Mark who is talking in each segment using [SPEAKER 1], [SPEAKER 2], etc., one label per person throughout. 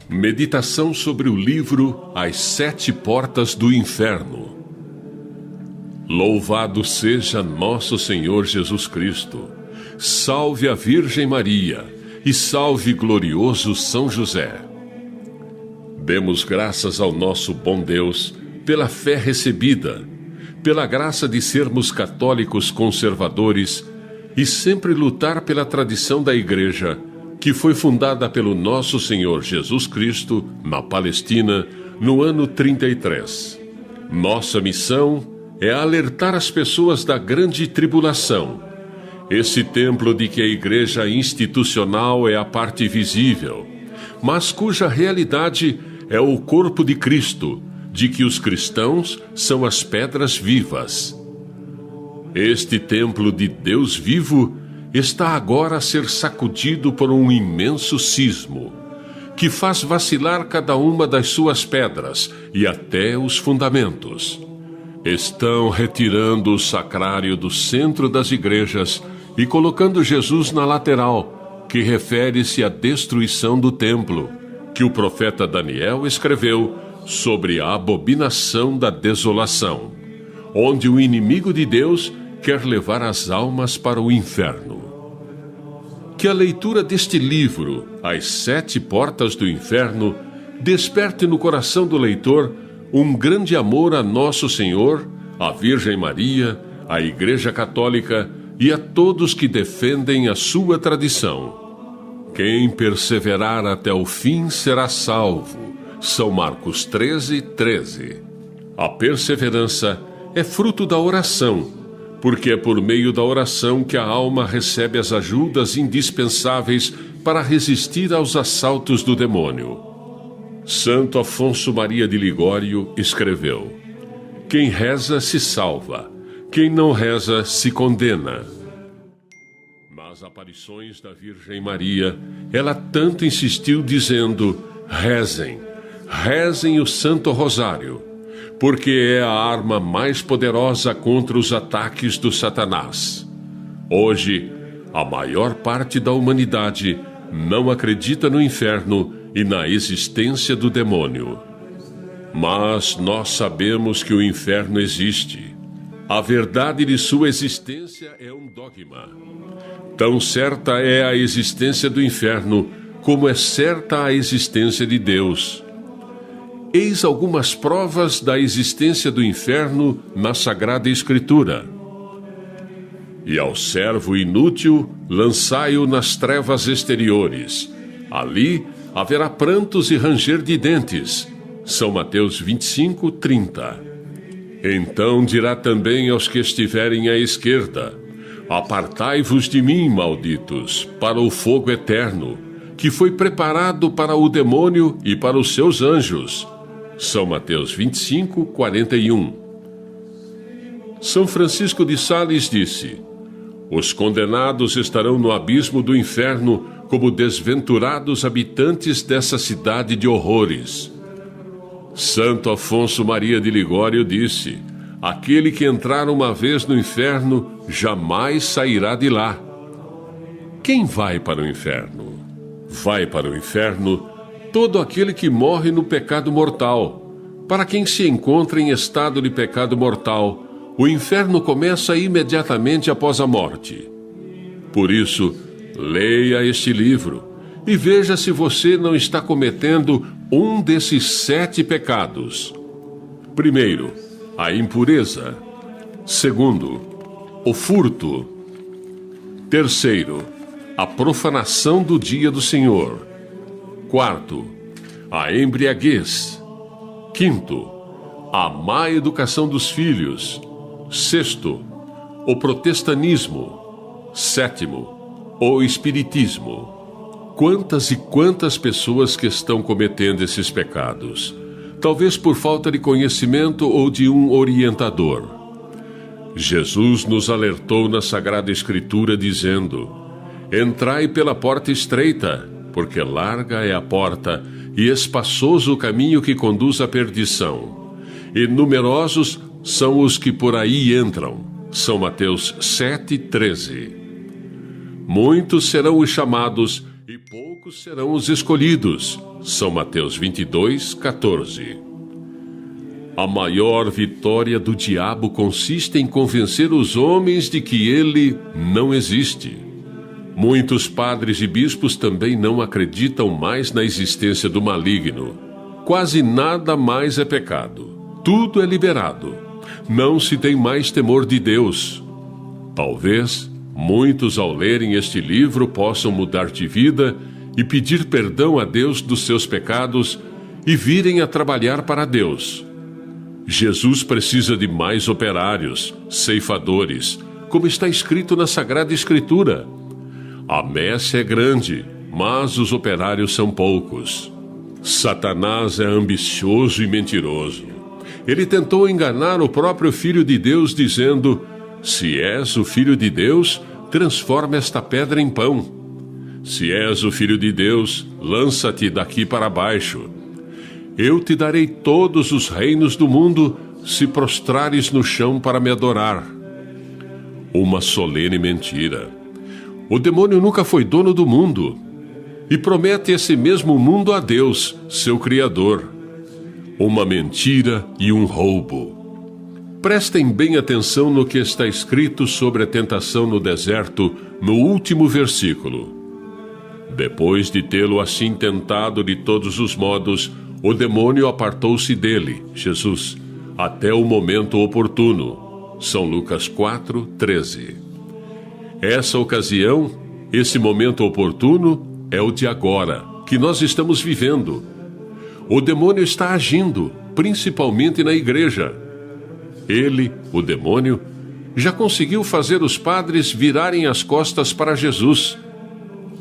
[SPEAKER 1] Meditação sobre o livro As Sete Portas do Inferno. Louvado seja nosso Senhor Jesus Cristo. Salve a Virgem Maria e salve glorioso São José. Demos graças ao nosso bom Deus pela fé recebida, pela graça de sermos católicos conservadores e sempre lutar pela tradição da Igreja, que foi fundada pelo nosso Senhor Jesus Cristo na Palestina no ano 33. Nossa missão é alertar as pessoas da grande tribulação, esse templo de que a Igreja institucional é a parte visível, mas cuja realidade é o corpo de Cristo, de que os cristãos são as pedras vivas. Este templo de Deus vivo está agora a ser sacudido por um imenso sismo, que faz vacilar cada uma das suas pedras e até os fundamentos. Estão retirando o sacrário do centro das igrejas e colocando Jesus na lateral, que refere-se à destruição do templo, que o profeta Daniel escreveu sobre a abominação da desolação, onde o inimigo de Deus quer levar as almas para o inferno. Que a leitura deste livro, As Sete Portas do Inferno, desperte no coração do leitor um grande amor a Nosso Senhor, à Virgem Maria, à Igreja Católica e a todos que defendem a sua tradição. Quem perseverar até o fim será salvo. São Marcos 13:13. A perseverança é fruto da oração, porque é por meio da oração que a alma recebe as ajudas indispensáveis para resistir aos assaltos do demônio. Santo Afonso Maria de Ligório escreveu: quem reza se salva, quem não reza se condena. Nas aparições da Virgem Maria, ela tanto insistiu dizendo: rezem, rezem o Santo Rosário, porque é a arma mais poderosa contra os ataques do Satanás. Hoje, a maior parte da humanidade não acredita no inferno e na existência do demônio. Mas nós sabemos que o inferno existe. A verdade de sua existência é um dogma. Tão certa é a existência do inferno como é certa a existência de Deus. Eis algumas provas da existência do inferno na Sagrada Escritura. E ao servo inútil, lançai-o nas trevas exteriores. Ali haverá prantos e ranger de dentes. São Mateus 25:30. Então dirá também aos que estiverem à esquerda: apartai-vos de mim, malditos, para o fogo eterno, que foi preparado para o demônio e para os seus anjos. São Mateus 25:41. São Francisco de Sales disse: os condenados estarão no abismo do inferno como desventurados habitantes dessa cidade de horrores. Santo Afonso Maria de Ligório disse: aquele que entrar uma vez no inferno jamais sairá de lá. Quem vai para o inferno? Vai para o inferno todo aquele que morre no pecado mortal. Para quem se encontra em estado de pecado mortal, o inferno começa imediatamente após a morte. Por isso, leia este livro e veja se você não está cometendo um desses 7 pecados. Primeiro, a impureza. Segundo, o furto. Terceiro, a profanação do dia do Senhor. Quarto, a embriaguez. Quinto, a má educação dos filhos. Sexto, o protestantismo. Sétimo, o espiritismo. Quantas e quantas pessoas que estão cometendo esses pecados, talvez por falta de conhecimento ou de um orientador. Jesus nos alertou na Sagrada Escritura dizendo: entrai pela porta estreita, porque larga é a porta e espaçoso o caminho que conduz à perdição, e numerosos são os que por aí entram. São Mateus 7:13. Muitos serão os chamados e poucos serão os escolhidos. São Mateus 22:14. A maior vitória do diabo consiste em convencer os homens de que ele não existe. Muitos padres e bispos também não acreditam mais na existência do maligno. Quase nada mais é pecado. Tudo é liberado. Não se tem mais temor de Deus. Talvez muitos, ao lerem este livro, possam mudar de vida e pedir perdão a Deus dos seus pecados e virem a trabalhar para Deus. Jesus precisa de mais operários, ceifadores, como está escrito na Sagrada Escritura. A messe é grande, mas os operários são poucos. Satanás é ambicioso e mentiroso. Ele tentou enganar o próprio Filho de Deus, dizendo: se és o Filho de Deus, transforma esta pedra em pão. Se és o Filho de Deus, lança-te daqui para baixo. Eu te darei todos os reinos do mundo, se prostrares no chão para me adorar. Uma solene mentira. O demônio nunca foi dono do mundo e promete esse mesmo mundo a Deus, seu Criador. Uma mentira e um roubo. Prestem bem atenção no que está escrito sobre a tentação no deserto, no último versículo. Depois de tê-lo assim tentado de todos os modos, o demônio apartou-se dele, Jesus, até o momento oportuno. São Lucas 4:13. Essa ocasião, esse momento oportuno, é o de agora, que nós estamos vivendo. O demônio está agindo, principalmente na igreja. Ele, o demônio, já conseguiu fazer os padres virarem as costas para Jesus.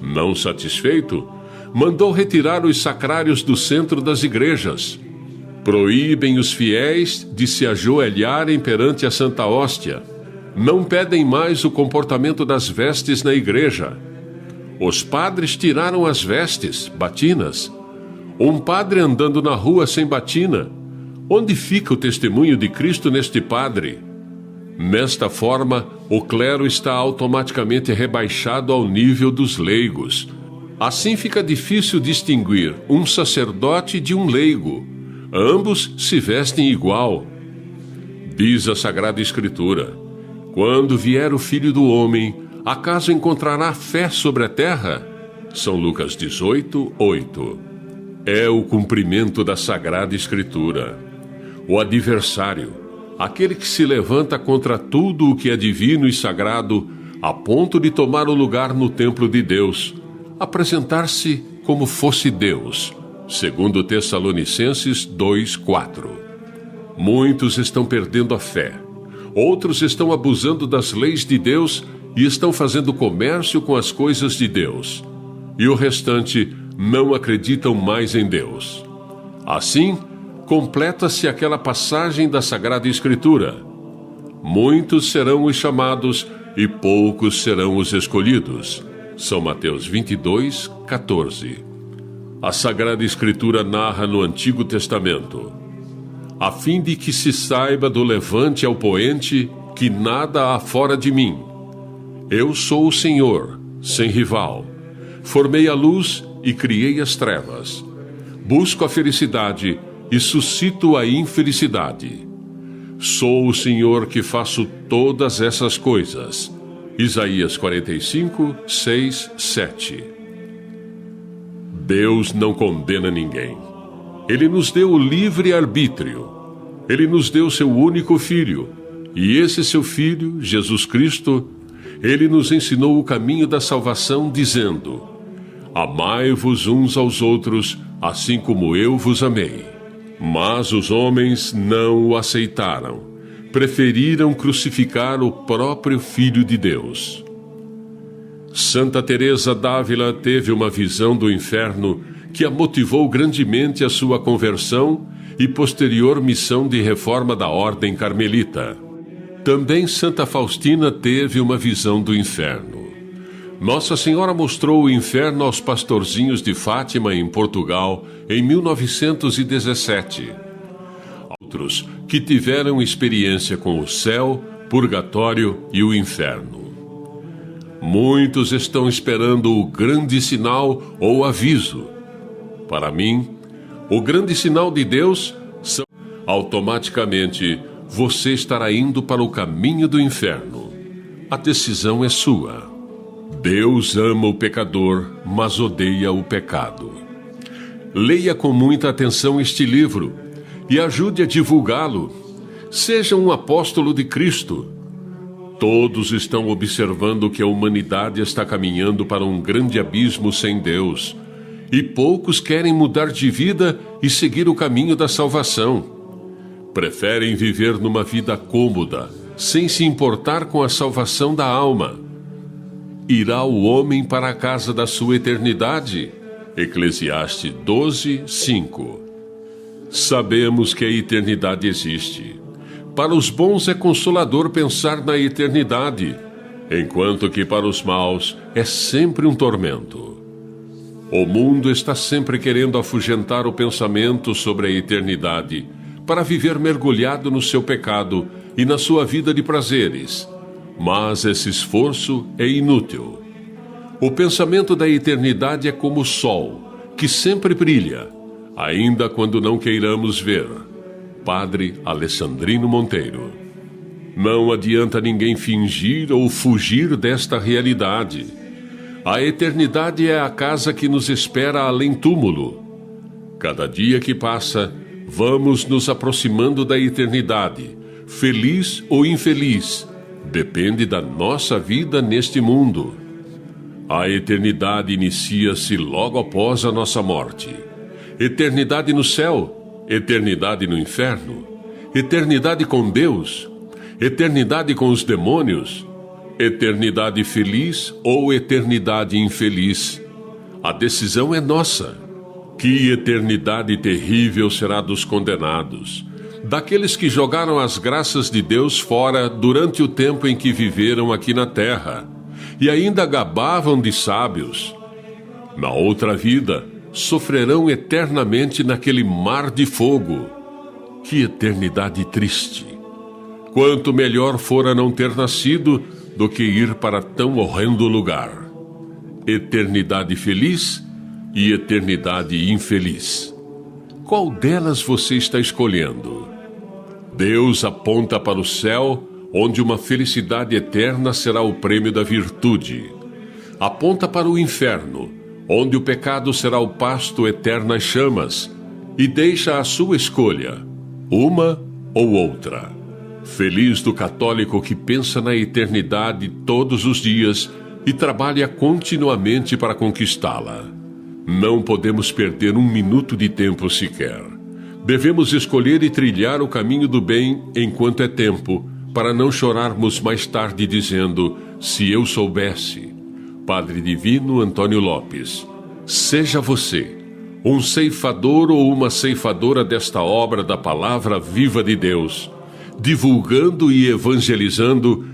[SPEAKER 1] Não satisfeito, mandou retirar os sacrários do centro das igrejas. Proíbem os fiéis de se ajoelharem perante a Santa Hóstia. Não pedem mais o comportamento das vestes na igreja. Os padres tiraram as vestes, batinas. Um padre andando na rua sem batina. Onde fica o testemunho de Cristo neste padre? Nesta forma, o clero está automaticamente rebaixado ao nível dos leigos. Assim fica difícil distinguir um sacerdote de um leigo. Ambos se vestem igual. Diz a Sagrada Escritura: quando vier o Filho do Homem, acaso encontrará fé sobre a terra? São Lucas 18:8. É o cumprimento da Sagrada Escritura. O adversário, aquele que se levanta contra tudo o que é divino e sagrado, a ponto de tomar o lugar no templo de Deus, apresentar-se como fosse Deus, segundo Tessalonicenses 2:4. Muitos estão perdendo a fé. Outros estão abusando das leis de Deus e estão fazendo comércio com as coisas de Deus. E o restante não acreditam mais em Deus. Assim, completa-se aquela passagem da Sagrada Escritura: muitos serão os chamados e poucos serão os escolhidos. São Mateus 22:14. A Sagrada Escritura narra no Antigo Testamento: a fim de que se saiba do levante ao poente que nada há fora de mim. Eu sou o Senhor, sem rival. Formei a luz e criei as trevas. Busco a felicidade e suscito a infelicidade. Sou o Senhor que faço todas essas coisas. Isaías 45:6-7. Deus não condena ninguém. Ele nos deu o livre-arbítrio. Ele nos deu seu único Filho. E esse seu Filho, Jesus Cristo, ele nos ensinou o caminho da salvação, dizendo: amai-vos uns aos outros, assim como eu vos amei. Mas os homens não o aceitaram. Preferiram crucificar o próprio Filho de Deus. Santa Teresa d'Ávila teve uma visão do inferno que a motivou grandemente a sua conversão e posterior missão de reforma da Ordem Carmelita. Também Santa Faustina teve uma visão do inferno. Nossa Senhora mostrou o inferno aos pastorzinhos de Fátima, em Portugal, em 1917. Outros que tiveram experiência com o céu, purgatório e o inferno. Muitos estão esperando o grande sinal ou aviso. Para mim, o grande sinal de Deus são automaticamente você estará indo para o caminho do inferno. A decisão é sua. Deus ama o pecador, mas odeia o pecado. Leia com muita atenção este livro e ajude a divulgá-lo. Seja um apóstolo de Cristo. Todos estão observando que a humanidade está caminhando para um grande abismo sem Deus, e poucos querem mudar de vida e seguir o caminho da salvação. Preferem viver numa vida cômoda, sem se importar com a salvação da alma. Irá o homem para a casa da sua eternidade? Eclesiastes 12:5. Sabemos que a eternidade existe. Para os bons é consolador pensar na eternidade, enquanto que para os maus é sempre um tormento. O mundo está sempre querendo afugentar o pensamento sobre a eternidade, para viver mergulhado no seu pecado e na sua vida de prazeres. Mas esse esforço é inútil. O pensamento da eternidade é como o sol, que sempre brilha, ainda quando não queiramos ver. Padre Alessandrino Monteiro. Não adianta ninguém fingir ou fugir desta realidade. A eternidade é a casa que nos espera além túmulo. Cada dia que passa, vamos nos aproximando da eternidade, feliz ou infeliz, depende da nossa vida neste mundo. A eternidade inicia-se logo após a nossa morte. Eternidade no céu, eternidade no inferno, eternidade com Deus, eternidade com os demônios, eternidade feliz ou eternidade infeliz. A decisão é nossa. Que eternidade terrível será dos condenados, daqueles que jogaram as graças de Deus fora durante o tempo em que viveram aqui na terra, e ainda gabavam de sábios. Na outra vida, sofrerão eternamente naquele mar de fogo. Que eternidade triste! Quanto melhor fora não ter nascido do que ir para tão horrendo lugar. Eternidade feliz e eternidade infeliz. Qual delas você está escolhendo? Deus aponta para o céu, onde uma felicidade eterna será o prêmio da virtude. Aponta para o inferno, onde o pecado será o pasto eternas chamas, e deixa a sua escolha, uma ou outra. Feliz do católico que pensa na eternidade todos os dias e trabalha continuamente para conquistá-la. Não podemos perder um minuto de tempo sequer. Devemos escolher e trilhar o caminho do bem enquanto é tempo, para não chorarmos mais tarde dizendo, se eu soubesse. Padre Divino Antônio Lopes. Seja você um ceifador ou uma ceifadora desta obra da Palavra Viva de Deus, divulgando e evangelizando